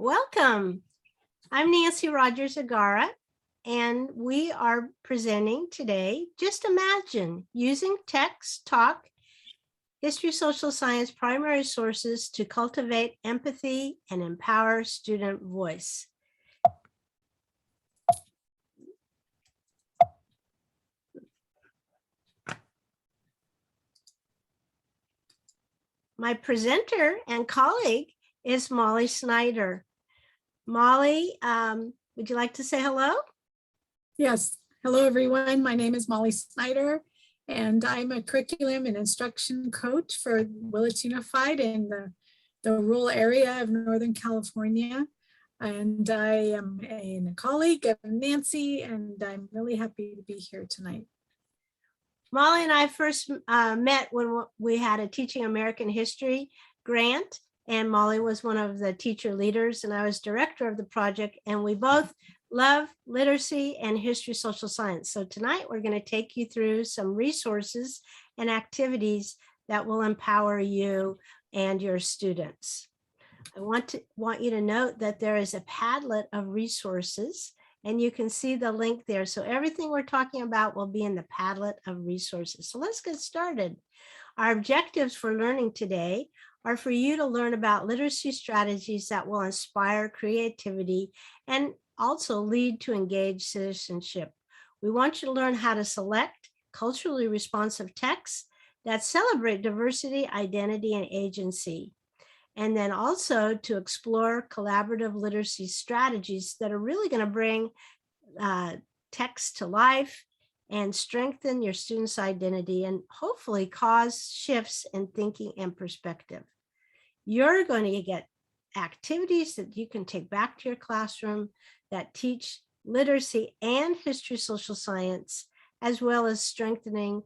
Welcome. I'm Nancy Rogers Zegarra, and we are presenting today, Just Imagine, using text, talk, history, social science, primary sources to cultivate empathy and empower student voice. My presenter and colleague is Molly Snider. Molly, would you like to say hello? Yes. Hello, everyone. My name is Molly Snider, and I'm a curriculum and instruction coach for Willits Unified in the rural area of Northern California. And I am a colleague of Nancy, and I'm really happy to be here tonight. Molly and I first met when we had a Teaching American History grant, and Molly was one of the teacher leaders and I was director of the project, and we both love literacy and history social science. So tonight we're going to take you through some resources and activities that will empower you and your students. I want you to note that there is a Padlet of resources, and you can see the link there. So everything we're talking about will be in the Padlet of resources. So let's get started. Our objectives for learning today are for you to learn about literacy strategies that will inspire creativity and also lead to engaged citizenship. We want you to learn how to select culturally responsive texts that celebrate diversity, identity, and agency. And then also to explore collaborative literacy strategies that are really going to bring text to life and strengthen your students' identity and hopefully cause shifts in thinking and perspective. You're going to get activities that you can take back to your classroom that teach literacy and history social science, as well as strengthening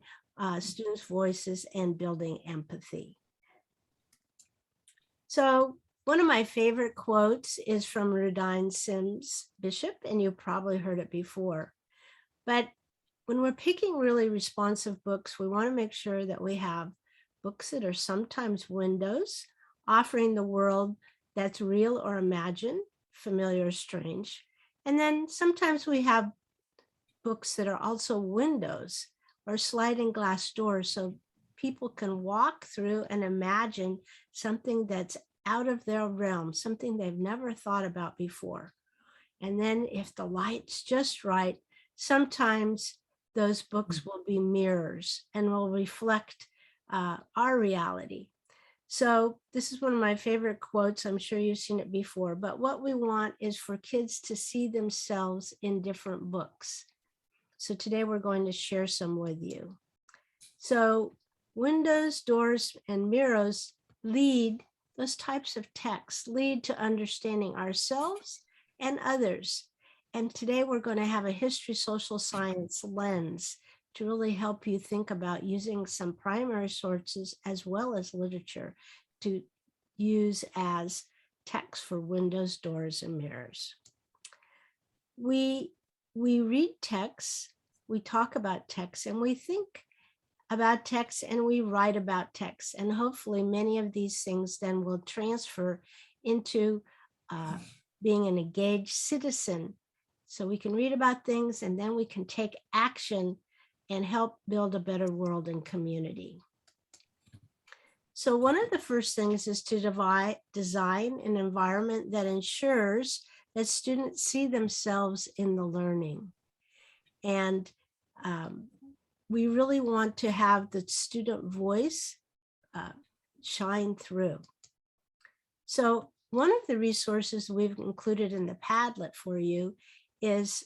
students' voices and building empathy. So one of my favorite quotes is from Rudine Sims Bishop, and you've probably heard it before. But when we're picking really responsive books, we want to make sure that we have books that are sometimes windows, offering the world that's real or imagined, familiar or strange. And then sometimes we have books that are also windows or sliding glass doors, so people can walk through and imagine something that's out of their realm, something they've never thought about before. And then if the light's just right, sometimes those books will be mirrors and will reflect our reality. So this is one of my favorite quotes. I'm sure you've seen it before, but what we want is for kids to see themselves in different books. So today we're going to share some with you. So windows, doors, and mirrors lead, those types of texts lead to understanding ourselves and others. And today we're going to have a history social science lens to really help you think about using some primary sources as well as literature to use as text for windows, doors, and mirrors. We read texts, we talk about texts, and we think about text, and we write about text. And hopefully many of these things then will transfer into being an engaged citizen. So we can read about things and then we can take action and help build a better world and community. So one of the first things is to design an environment that ensures that students see themselves in the learning. And we really want to have the student voice shine through. So one of the resources we've included in the Padlet for you is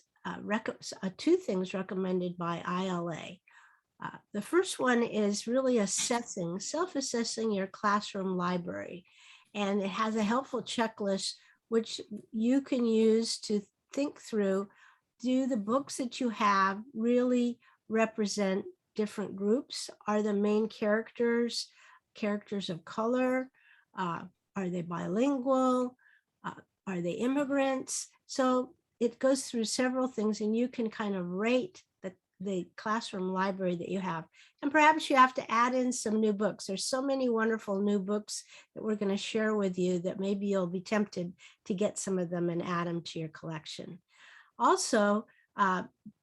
two things recommended by ILA. The first one is really self-assessing your classroom library. And it has a helpful checklist which you can use to think through, do the books that you have really represent different groups? Are the main characters of color? Are they bilingual? Are they immigrants? So it goes through several things, and you can kind of rate the classroom library that you have. And perhaps you have to add in some new books. There's so many wonderful new books that we're going to share with you that maybe you'll be tempted to get some of them and add them to your collection. Also,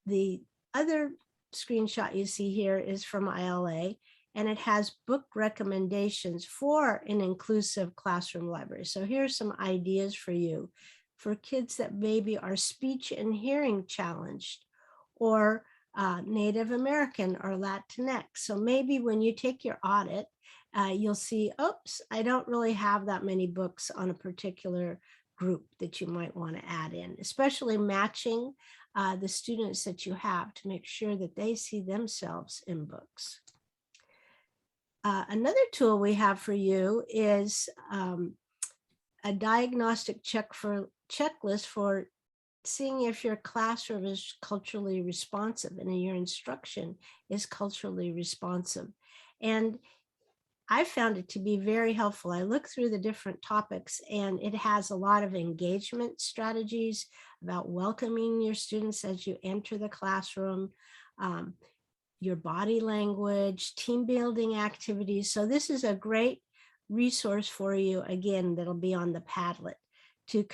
the other screenshot you see here is from ILA, and it has book recommendations for an inclusive classroom library. So here's some ideas for you for kids that maybe are speech and hearing challenged, or Native American or Latinx. So maybe when you take your audit, you'll see, oops, I don't really have that many books on a particular group that you might want to add in, especially matching the students that you have to make sure that they see themselves in books. Another tool we have for you is a diagnostic checklist for seeing if your classroom is culturally responsive and your instruction is culturally responsive. And I found it to be very helpful. I looked through the different topics, and it has a lot of engagement strategies about welcoming your students as you enter the classroom, your body language, team building activities. So this is a great resource for you, again, that'll be on the Padlet, to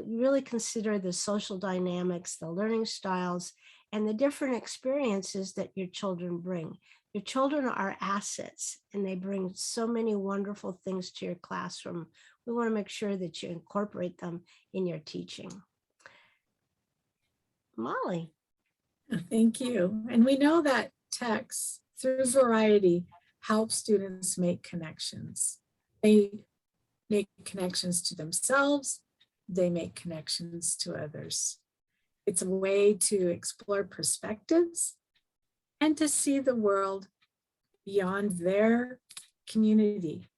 really consider the social dynamics, the learning styles, and the different experiences that your children bring. Your children are assets, and they bring so many wonderful things to your classroom. We want to make sure that you incorporate them in your teaching. Molly. Thank you. And we know that text, through variety, helps students make connections. They make connections to themselves. They make connections to others. It's a way to explore perspectives and to see the world beyond their community.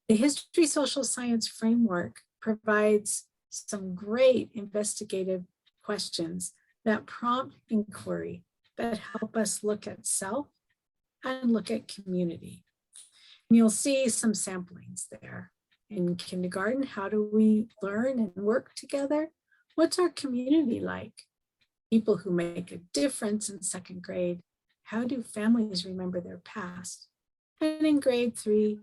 The History Social Science framework provides some great investigative questions that prompt inquiry, that help us look at self and look at community. And you'll see some samplings there. In kindergarten, how do we learn and work together? What's our community like? People who make a difference in second grade. How do families remember their past? And in grade 3,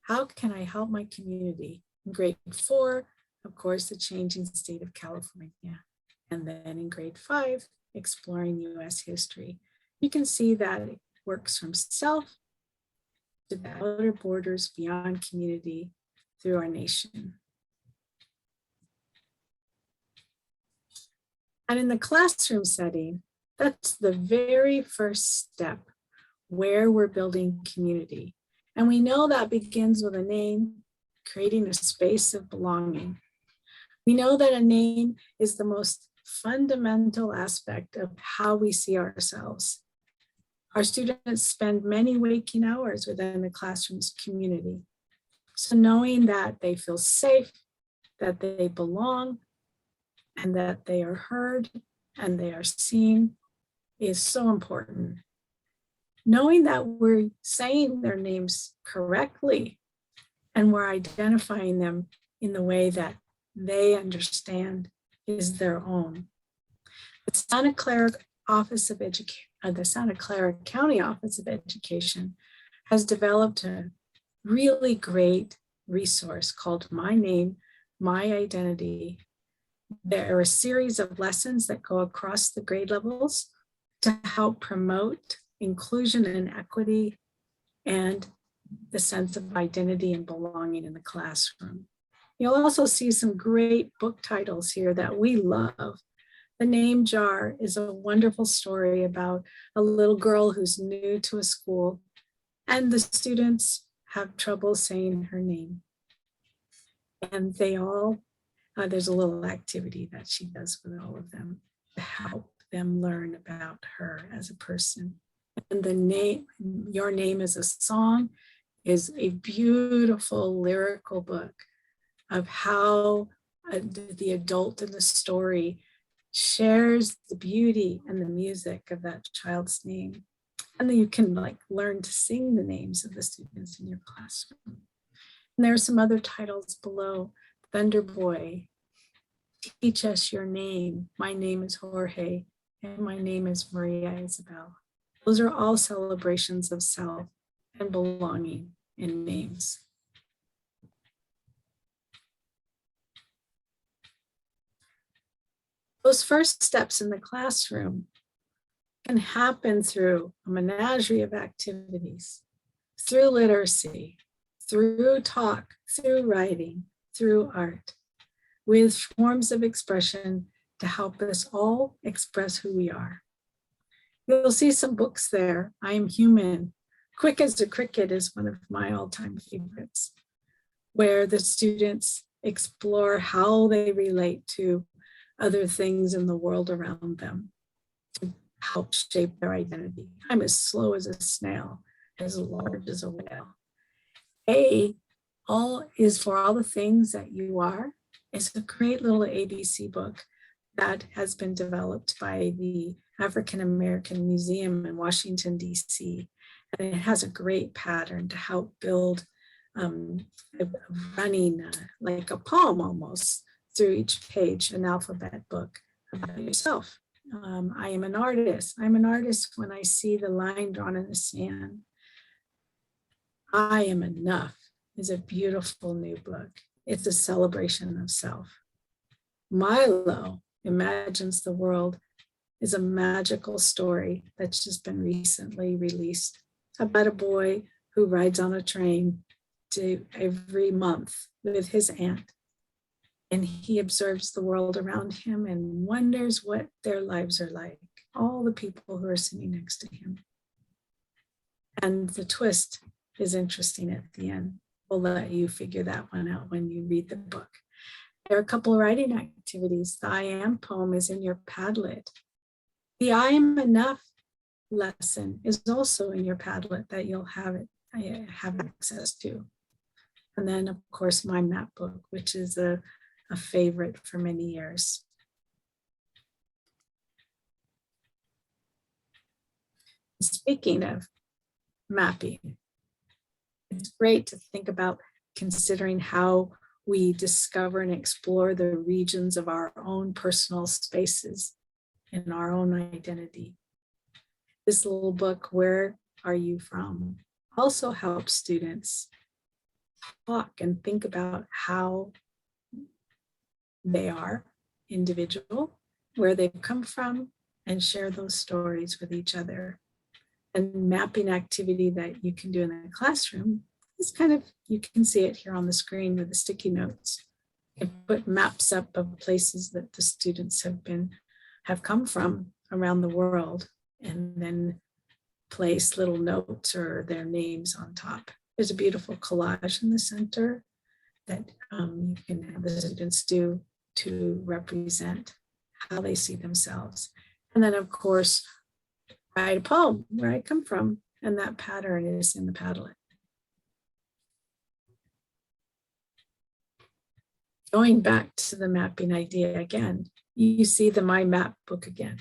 how can I help my community? In grade 4, of course, the changing state of California. And then in grade 5, exploring US history. You can see that it works from self to the outer borders beyond community through our nation. And in the classroom setting, that's the very first step where we're building community. And we know that begins with a name, creating a space of belonging. We know that a name is the most fundamental aspect of how we see ourselves. Our students spend many waking hours within the classroom's community. So knowing that they feel safe, that they belong, and that they are heard and they are seen is so important. Knowing that we're saying their names correctly and we're identifying them in the way that they understand is their own. The Santa Clara County Office of Education has developed a really great resource called My Name, My Identity. There are a series of lessons that go across the grade levels to help promote inclusion and equity and the sense of identity and belonging in the classroom. You'll also see some great book titles here that we love. The Name Jar is a wonderful story about a little girl who's new to a school, and the students have trouble saying her name. And they all, there's a little activity that she does with all of them to help them learn about her as a person. And the name, Your Name is a Song, is a beautiful lyrical book of how the adult in the story shares the beauty and the music of that child's name. And then you can learn to sing the names of the students in your classroom. And there are some other titles below. Thunder Boy, Teach Us Your Name. My Name is Jorge. and my name is Maria Isabel. Those are all celebrations of self and belonging in names. Those first steps in the classroom can happen through a menagerie of activities, through literacy, through talk, through writing, through art, with forms of expression to help us all express who we are. You'll see some books there. I Am Human. Quick as a Cricket is one of my all-time favorites, where the students explore how they relate to other things in the world around them to help shape their identity. I'm as slow as a snail, as large as a whale. A, all is for all the things that you are. It's a great little ABC book that has been developed by the African American Museum in Washington, D.C. And it has a great pattern to help build running like a poem almost through each page, an alphabet book about yourself. I am an artist. I'm an artist when I see the line drawn in the sand. I Am Enough is a beautiful new book. It's a celebration of self. Milo Imagines the World is a magical story that's just been recently released about a boy who rides on a train to every month with his aunt. And he observes the world around him and wonders what their lives are like, all the people who are sitting next to him. And the twist is interesting at the end. We'll let you figure that one out when you read the book. There are a couple of writing activities. The I Am poem is in your Padlet. The I Am Enough lesson is also in your Padlet that you'll have access to. And then, of course, my map book, which is a favorite for many years. Speaking of mapping, it's great to think about considering how we discover and explore the regions of our own personal spaces in our own identity. This little book, Where Are You From?, also helps students talk and think about how they are individual, where they've come from, and share those stories with each other. And mapping activity that you can do in the classroom is kind of, you can see it here on the screen with the sticky notes. You put maps up of places that the students have come from around the world, and then place little notes or their names on top. There's a beautiful collage in the center that you can have the students do to represent how they see themselves. And then, of course, write a poem, where I come from, and that pattern is in the Padlet. Going back to the mapping idea again, you see the My Map book again.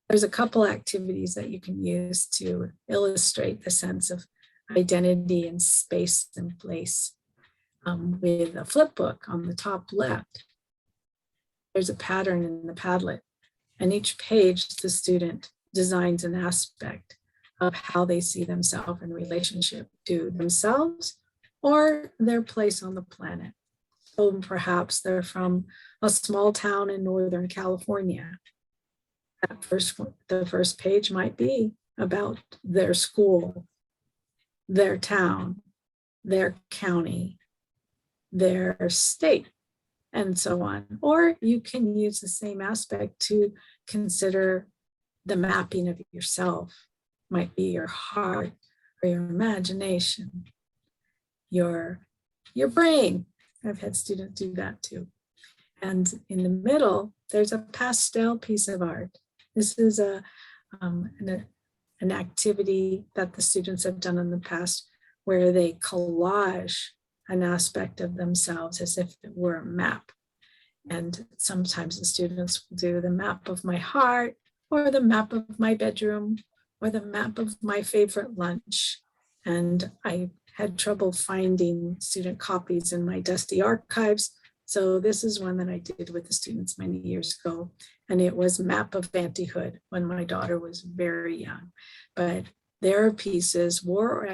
There's a couple activities that you can use to illustrate the sense of identity and space and place. With a flip book on the top left, there's a pattern in the Padlet, and each page the student designs an aspect of how they see themselves in relationship to themselves or their place on the planet. So perhaps they're from a small town in Northern California. The first page might be about their school, their town, their county, their state, and so on. Or you can use the same aspect to consider the mapping of yourself. Might be your heart or your imagination, your brain. I've had students do that too. And in the middle, there's a pastel piece of art. This is an activity that the students have done in the past where they collage an aspect of themselves as if it were a map. And sometimes the students will do the map of my heart, or the map of my bedroom, or the map of my favorite lunch. And I had trouble finding student copies in my dusty archives, So this is one that I did with the students many years ago, and it was Map of Antihood when my daughter was very young. But their pieces were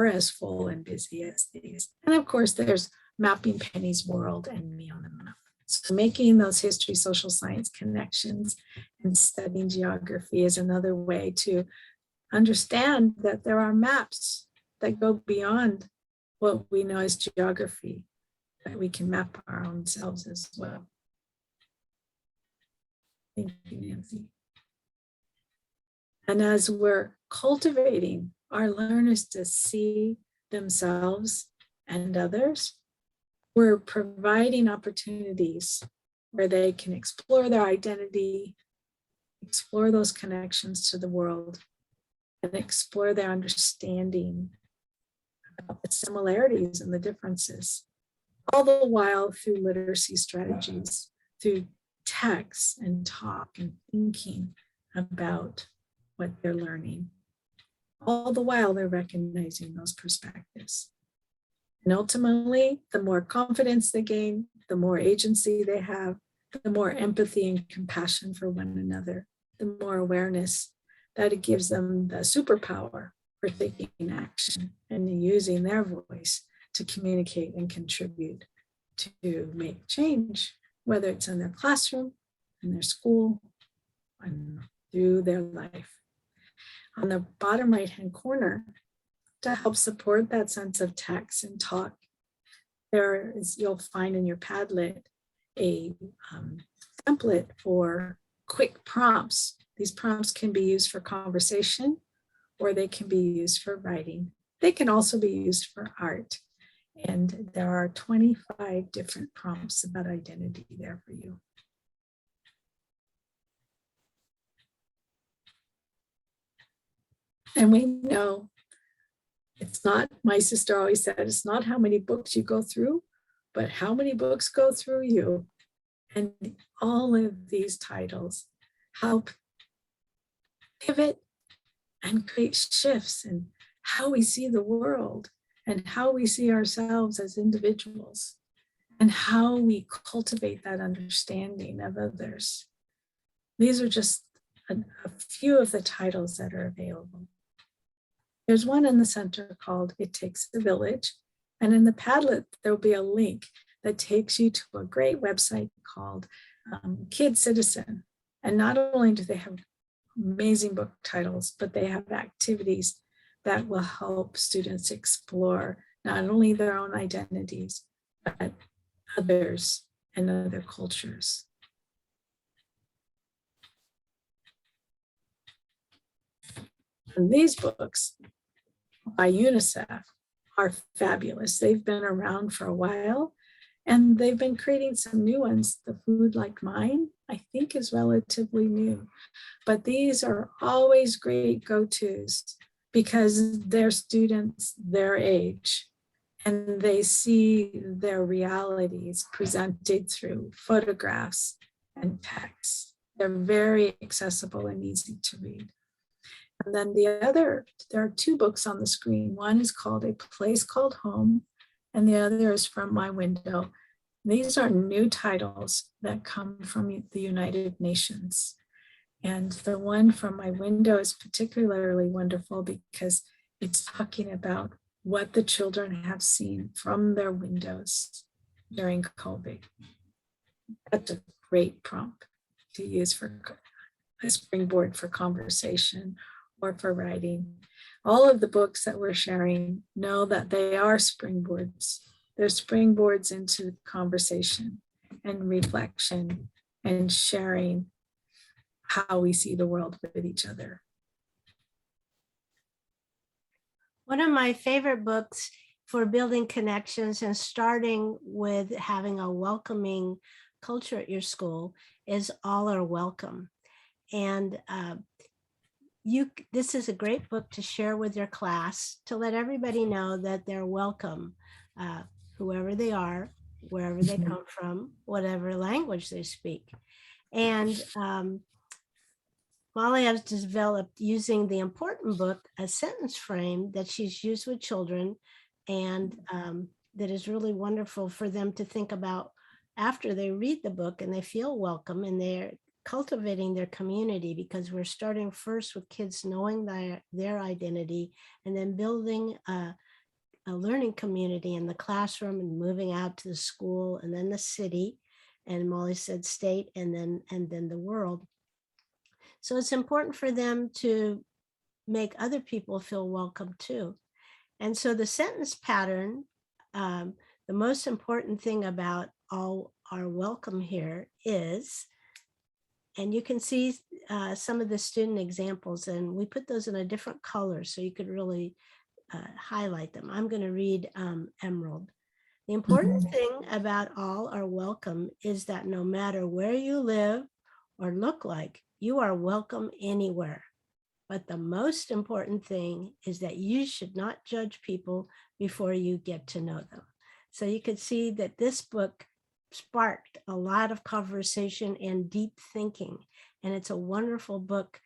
as full and busy as these. And of course, there's Mapping Penny's World and Me on the Map. So making those history, social science connections and studying geography is another way to understand that there are maps that go beyond what we know as geography, that we can map our own selves as well. Thank you, Nancy. And as we're cultivating our learners to see themselves and others, we're providing opportunities where they can explore their identity, explore those connections to the world, and explore their understanding about the similarities and the differences, all the while through literacy strategies, through text and talk and thinking about what they're learning. All the while they're recognizing those perspectives. And ultimately, the more confidence they gain, the more agency they have, the more empathy and compassion for one another, the more awareness that it gives them the superpower for taking action and using their voice to communicate and contribute to make change, whether it's in their classroom, in their school, and through their life. On the bottom right-hand corner, to help support that sense of text and talk, there is, you'll find in your Padlet a template for quick prompts. These prompts can be used for conversation, or they can be used for writing. They can also be used for art. And there are 25 different prompts about identity there for you. And we know it's not, my sister always said, it's not how many books you go through, but how many books go through you. And all of these titles help pivot and create shifts in how we see the world and how we see ourselves as individuals and how we cultivate that understanding of others. These are just a few of the titles that are available. There's one in the center called It Takes a Village. And in the Padlet, there'll be a link that takes you to a great website called Kid Citizen. And not only do they have amazing book titles, but they have activities that will help students explore not only their own identities, but others and other cultures. And these books by UNICEF are fabulous. They've been around for a while, and they've been creating some new ones. The Food Like Mine, I think, is relatively new. But these are always great go-tos because they're students their age, and they see their realities presented through photographs and text. They're very accessible and easy to read. And then there are two books on the screen. One is called A Place Called Home, and the other is From My Window. These are new titles that come from the United Nations. And the one From My Window is particularly wonderful because it's talking about what the children have seen from their windows during COVID. That's a great prompt to use for a springboard for conversation or for writing. All of the books that we're sharing know that they are springboards. They're springboards into conversation and reflection and sharing how we see the world with each other. One of my favorite books for building connections and starting with having a welcoming culture at your school is All Are Welcome. And this is a great book to share with your class to let everybody know that they're welcome, whoever they are, wherever they come from, whatever language they speak. And Molly has developed, using the important book, a sentence frame that she's used with children, and that is really wonderful for them to think about after they read the book and they feel welcome and they're cultivating their community, because we're starting first with kids knowing their identity and then building a learning community in the classroom and moving out to the school and then the city, and Molly said state, and then the world. So it's important for them to make other people feel welcome too. And so the sentence pattern, the most important thing about all our welcome here is, and you can see some of the student examples, and we put those in a different color so you could really highlight them. I'm going to read Emerald. The important thing about all our welcome is that no matter where you live or look like, you are welcome anywhere. But the most important thing is that you should not judge people before you get to know them. So you could see that this book sparked a lot of conversation and deep thinking. And it's a wonderful book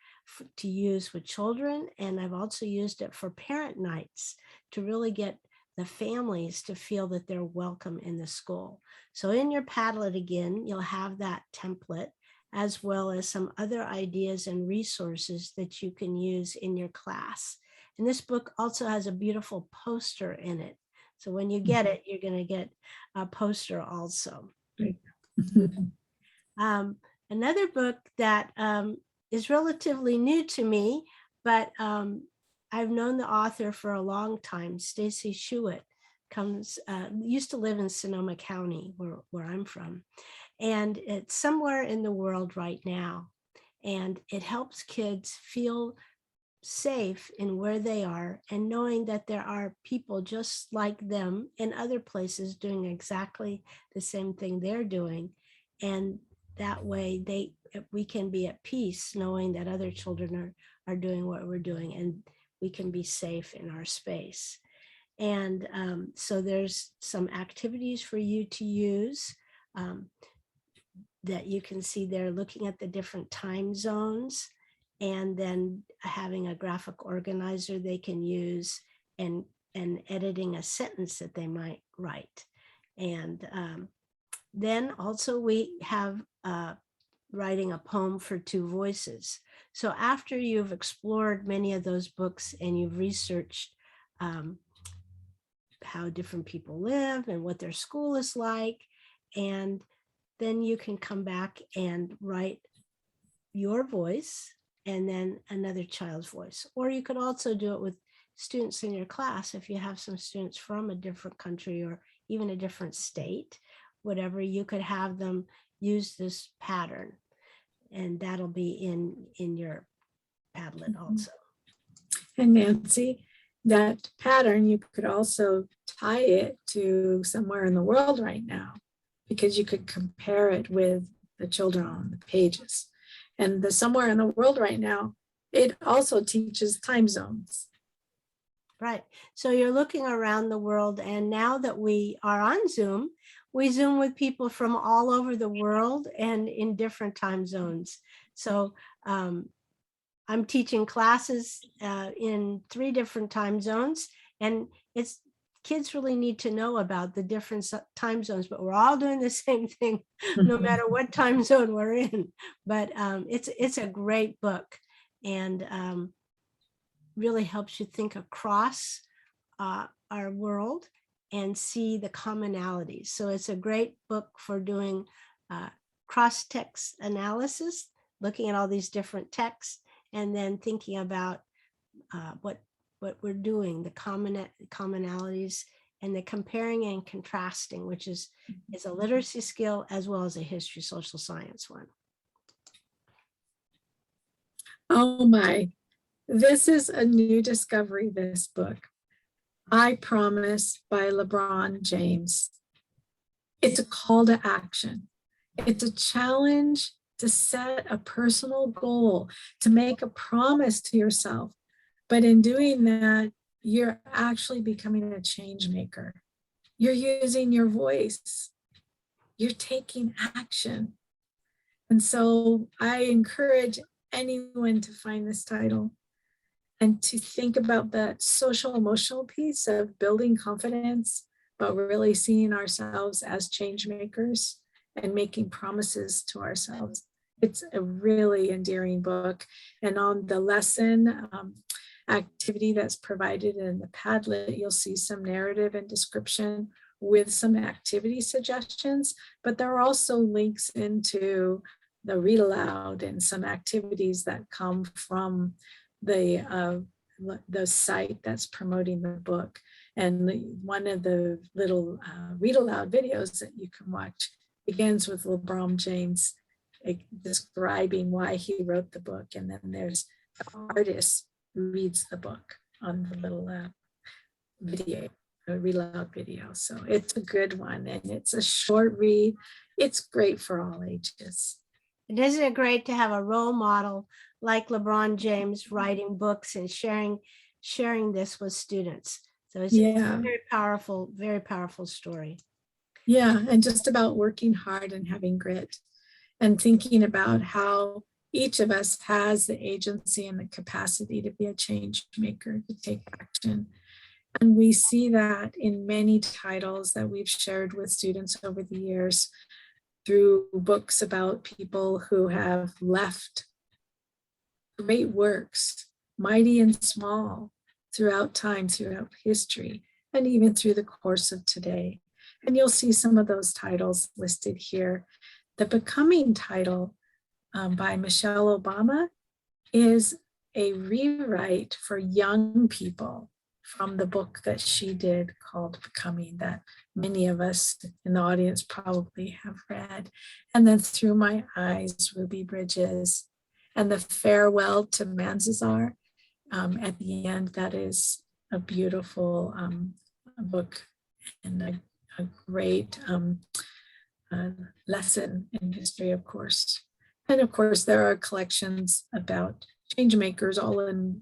to use with children. And I've also used it for parent nights to really get the families to feel that they're welcome in the school. So in your Padlet again, you'll have that template, as well as some other ideas and resources that you can use in your class. And this book also has a beautiful poster in it. So when you get it, you're going to get a poster also. Another book that is relatively new to me, but I've known the author for a long time, Stacy Schuett, used to live in Sonoma County, where I'm from. And it's somewhere in the world right now. And it helps kids feel safe in where they are and knowing that there are people just like them in other places doing exactly the same thing they're doing. And that way we can be at peace knowing that other children are doing what we're doing, and we can be safe in our space. And so there's some activities for you to use that you can see there, looking at the different time zones, and then having a graphic organizer they can use, and editing a sentence that they might write. And then also we have writing a poem for two voices. So after you've explored many of those books and you've researched how different people live and what their school is like, and then you can come back and write your voice and then another child's voice. Or you could also do it with students in your class. If you have some students from a different country or even a different state, whatever, you could have them use this pattern, and that'll be in your Padlet also. And Nancy, that pattern, you could also tie it to somewhere in the world right now, because you could compare it with the children on the pages. And the somewhere in the world right now, it also teaches time zones. Right. So you're looking around the world, and now that we are on Zoom, we Zoom with people from all over the world and in different time zones. So I'm teaching classes in 3 different time zones, and kids really need to know about the different time zones, but we're all doing the same thing, no matter what time zone we're in. But it's a great book, and really helps you think across our world and see the commonalities. So it's a great book for doing cross-text analysis, looking at all these different texts, and then thinking about what we're doing, the commonalities, and the comparing and contrasting, which is a literacy skill as well as a history social science one. Oh my, this is a new discovery, this book. I Promise by LeBron James. It's a call to action. It's a challenge to set a personal goal, to make a promise to yourself. But in doing that, you're actually becoming a change maker. You're using your voice. You're taking action. And so I encourage anyone to find this title and to think about that social emotional piece of building confidence, but really seeing ourselves as change makers and making promises to ourselves. It's a really endearing book. And on the lesson activity that's provided in the Padlet, you'll see some narrative and description with some activity suggestions, but there are also links into the read aloud and some activities that come from the site that's promoting the book. And one of the little read aloud videos that you can watch begins with LeBron James describing why he wrote the book. And then there's the artist who reads the book on the little video, a read aloud video. So it's a good one, and it's a short read. It's great for all ages. And isn't it great to have a role model like LeBron James writing books and sharing this with students? So it's a very powerful story. Yeah, and just about working hard and having grit and thinking about how each of us has the agency and the capacity to be a change maker, to take action. And we see that in many titles that we've shared with students over the years through books about people who have left great works, mighty and small, throughout time, throughout history, and even through the course of today. And you'll see some of those titles listed here. The Becoming title by Michelle Obama is a rewrite for young people from the book that she did called Becoming, that many of us in the audience probably have read. And then Through My Eyes, Ruby Bridges, and The Farewell to Manzanar at the end. That is a beautiful book and a great lesson in history, of course. And of course, there are collections about change makers all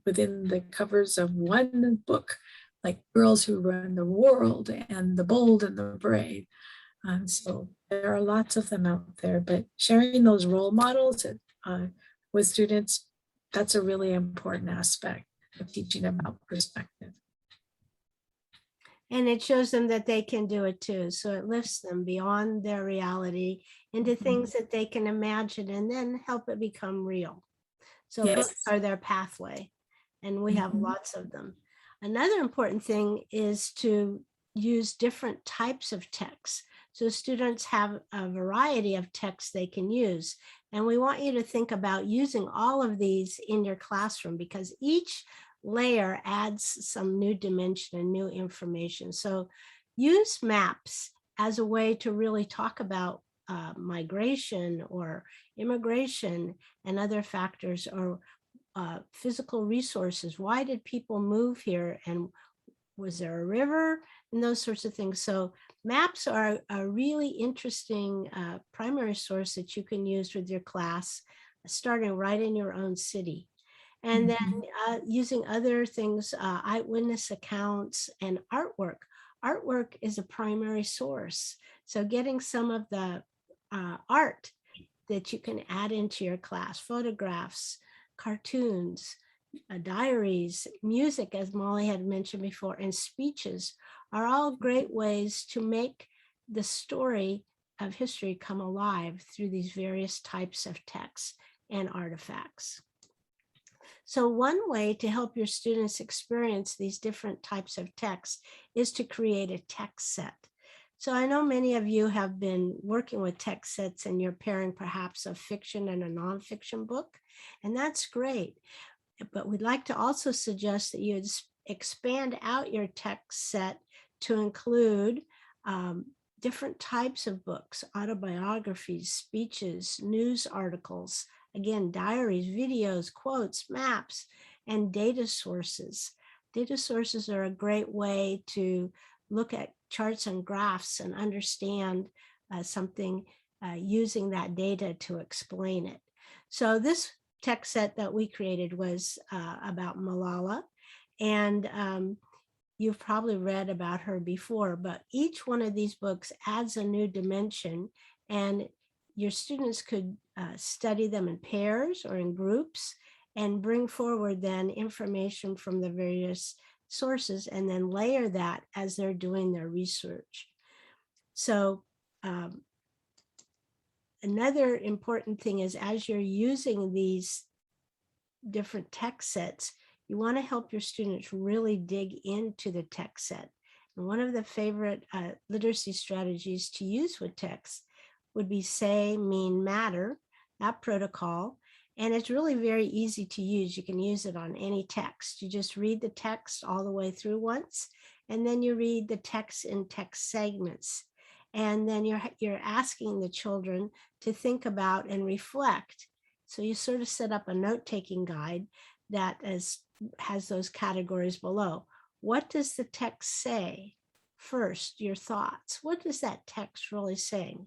within the covers of one book, like Girls Who Run the World and The Bold and the Brave. So there are lots of them out there, but sharing those role models with students, that's a really important aspect of teaching about perspective. And it shows them that they can do it too. So it lifts them beyond their reality into things that they can imagine and then help it become real. So books are their pathway, and we have lots of them. Another important thing is to use different types of texts. So students have a variety of texts they can use. And we want you to think about using all of these in your classroom, because each layer adds some new dimension and new information. So use maps as a way to really talk about migration or immigration and other factors, or physical resources. Why did people move here? And was there a river? And those sorts of things. So maps are a really interesting primary source that you can use with your class, starting right in your own city. And then using other things, eyewitness accounts and artwork. Artwork is a primary source. So getting some of the art that you can add into your class, photographs, cartoons, diaries, music, as Molly had mentioned before, and speeches are all great ways to make the story of history come alive through these various types of texts and artifacts. So one way to help your students experience these different types of texts is to create a text set. So I know many of you have been working with text sets and you're pairing perhaps a fiction and a nonfiction book, and that's great. But we'd like to also suggest that you expand out your text set to include different types of books, autobiographies, speeches, news articles, again, diaries, videos, quotes, maps, and data sources. Data sources are a great way to look at charts and graphs and understand something using that data to explain it. So this text set that we created was about Malala, and you've probably read about her before, but each one of these books adds a new dimension, and your students could study them in pairs or in groups and bring forward then information from the various sources and then layer that as they're doing their research. So another important thing is, as you're using these different text sets, you want to help your students really dig into the text set. And one of the favorite literacy strategies to use with text would be say, mean, matter, that protocol. And it's really very easy to use. You can use it on any text. You just read the text all the way through once, and then you read the text in text segments. And then you're asking the children to think about and reflect. So you sort of set up a note-taking guide that has those categories below. What does the text say? First, your thoughts. What is that text really saying?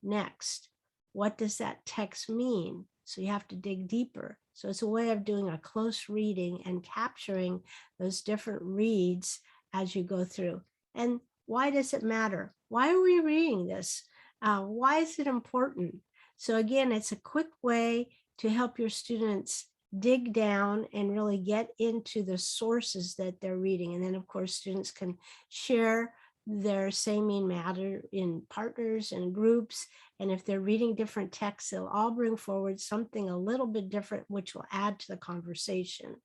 Next, what does that text mean? So you have to dig deeper. So it's a way of doing a close reading and capturing those different reads as you go through. And why does it matter? Why are we reading this? Why is it important? So again, it's a quick way to help your students dig down and really get into the sources that they're reading. And then of course, students can share their say, mean, matter in partners and groups. And if they're reading different texts, they'll all bring forward something a little bit different, which will add to the conversation.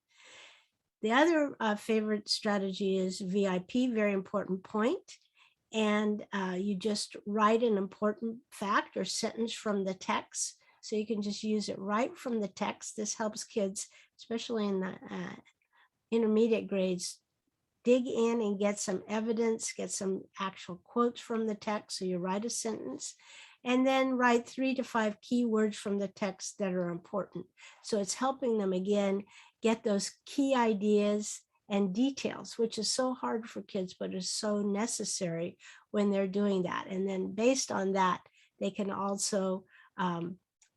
The other favorite strategy is VIP, very important point. And you just write an important fact or sentence from the text. So you can just use it right from the text. This helps kids, especially in the intermediate grades, dig in and get some evidence, get some actual quotes from the text. So you write a sentence and then write 3 to 5 keywords from the text that are important. So it's helping them again, get those key ideas and details, which is so hard for kids, but is so necessary when they're doing that. And then based on that, they can also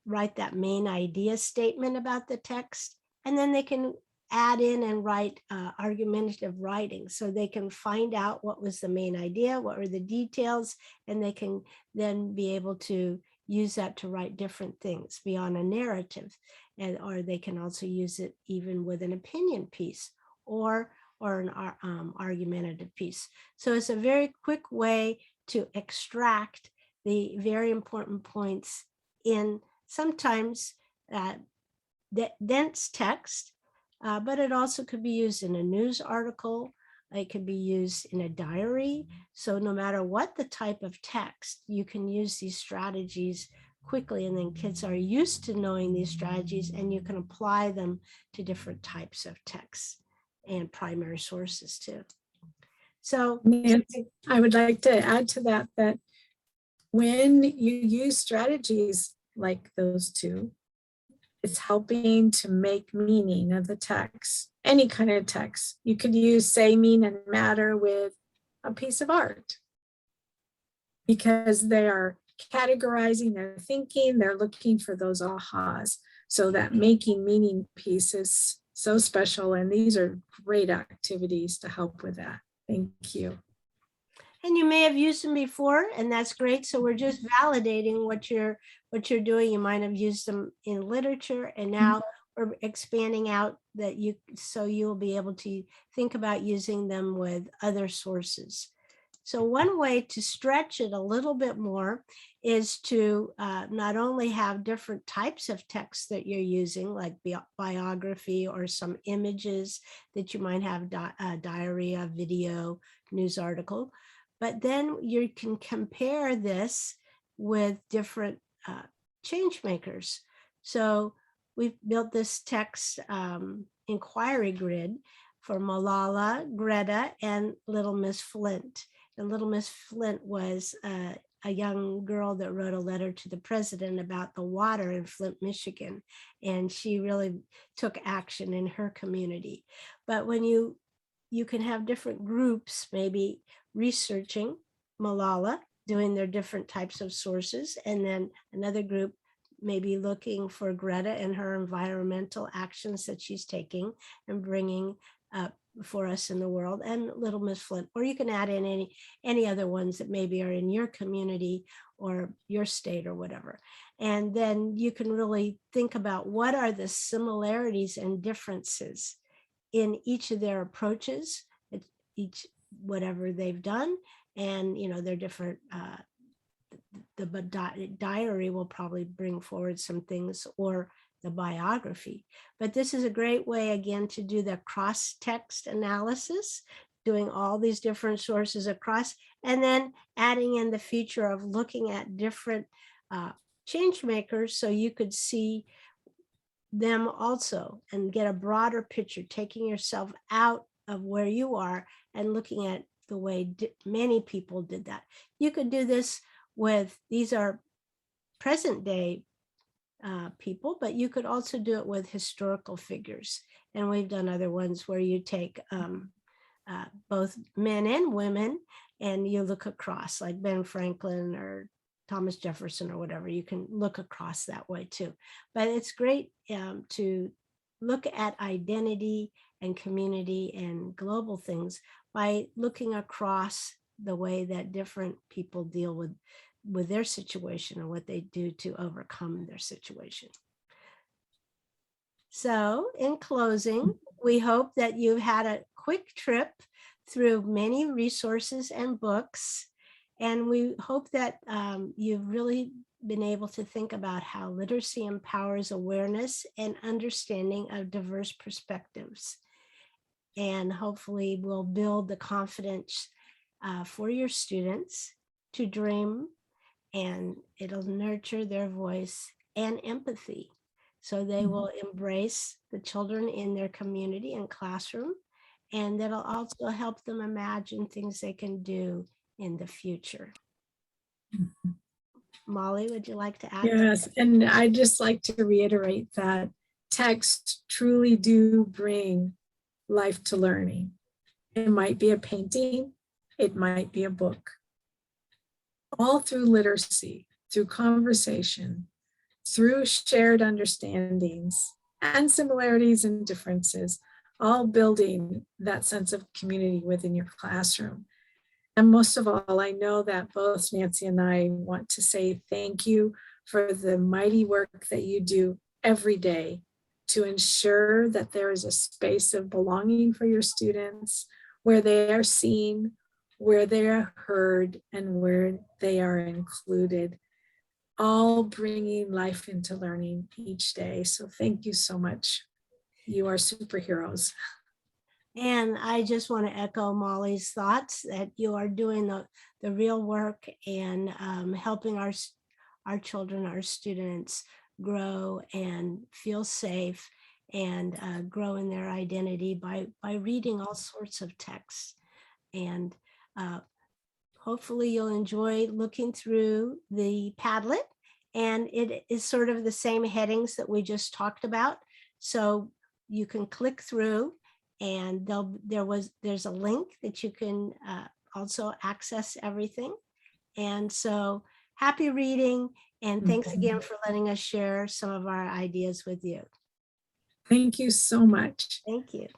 write that main idea statement about the text, and then they can add in and write argumentative writing. So they can find out what was the main idea, what were the details, and they can then be able to use that to write different things beyond a narrative. Or they can also use it even with an opinion piece or an argumentative piece. So it's a very quick way to extract the very important points in sometimes dense text, but it also could be used in a news article. It could be used in a diary. So no matter what the type of text, you can use these strategies quickly, and then kids are used to knowing these strategies, and you can apply them to different types of texts and primary sources too. So Nancy, I would like to add to that, that when you use strategies like those two, it's helping to make meaning of the text, any kind of text. You could use say, mean, and matter with a piece of art because they are categorizing their thinking, they're looking for those ahas. So that making meaning piece is so special, and these are great activities to help with that. Thank you. And you may have used them before, and that's great. So we're just validating what you're doing. You might have used them in literature, and now we're expanding out that so you'll be able to think about using them with other sources. So one way to stretch it a little bit more is to not only have different types of text that you're using, like biography or some images that you might have, a diary, a video, news article, but then you can compare this with different change makers. So we've built this text inquiry grid for Malala, Greta, and Little Miss Flint. And Little Miss Flint was a young girl that wrote a letter to the president about the water in Flint, Michigan. And she really took action in her community. But when you can have different groups maybe researching Malala, doing their different types of sources, and then another group maybe looking for Greta and her environmental actions that she's taking and bringing up for us in the world, and Little Miss Flint. Or you can add in any other ones that maybe are in your community or your state or whatever. And then you can really think about what are the similarities and differences in each of their approaches, each whatever they've done, and their different diary will probably bring forward some things, or the biography. But this is a great way, again, to do the cross-text analysis, doing all these different sources across, and then adding in the feature of looking at different change makers so you could see them also and get a broader picture, taking yourself out of where you are and looking at the way many people did that. You could do this with, these are present day people, but you could also do it with historical figures. And we've done other ones where you take both men and women and you look across, like Ben Franklin or Thomas Jefferson or whatever. You can look across that way too. But it's great to look at identity and community and global things by looking across the way that different people deal with their situation and what they do to overcome their situation. So in closing, we hope that you've had a quick trip through many resources and books. And we hope that you've really been able to think about how literacy empowers awareness and understanding of diverse perspectives. And hopefully will build the confidence for your students to dream, and it'll nurture their voice and empathy. So they will embrace the children in their community and classroom, and that'll also help them imagine things they can do in the future. Molly, would you like to add? Yes, and I'd just like to reiterate that texts truly do bring life to learning. It might be a painting, it might be a book. All through literacy, through conversation, through shared understandings and similarities and differences, all building that sense of community within your classroom. And most of all, I know that both Nancy and I want to say thank you for the mighty work that you do every day to ensure that there is a space of belonging for your students, where they are seen, where they are heard, and where they are included, all bringing life into learning each day. So thank you so much. You are superheroes. And I just want to echo Molly's thoughts that you are doing the real work and helping our children, our students grow and feel safe and grow in their identity by reading all sorts of texts. And hopefully you'll enjoy looking through the Padlet, and it is sort of the same headings that we just talked about. So you can click through, and there's a link that you can also access everything. And so happy reading, and thanks again for letting us share some of our ideas with you. Thank you so much. Thank you.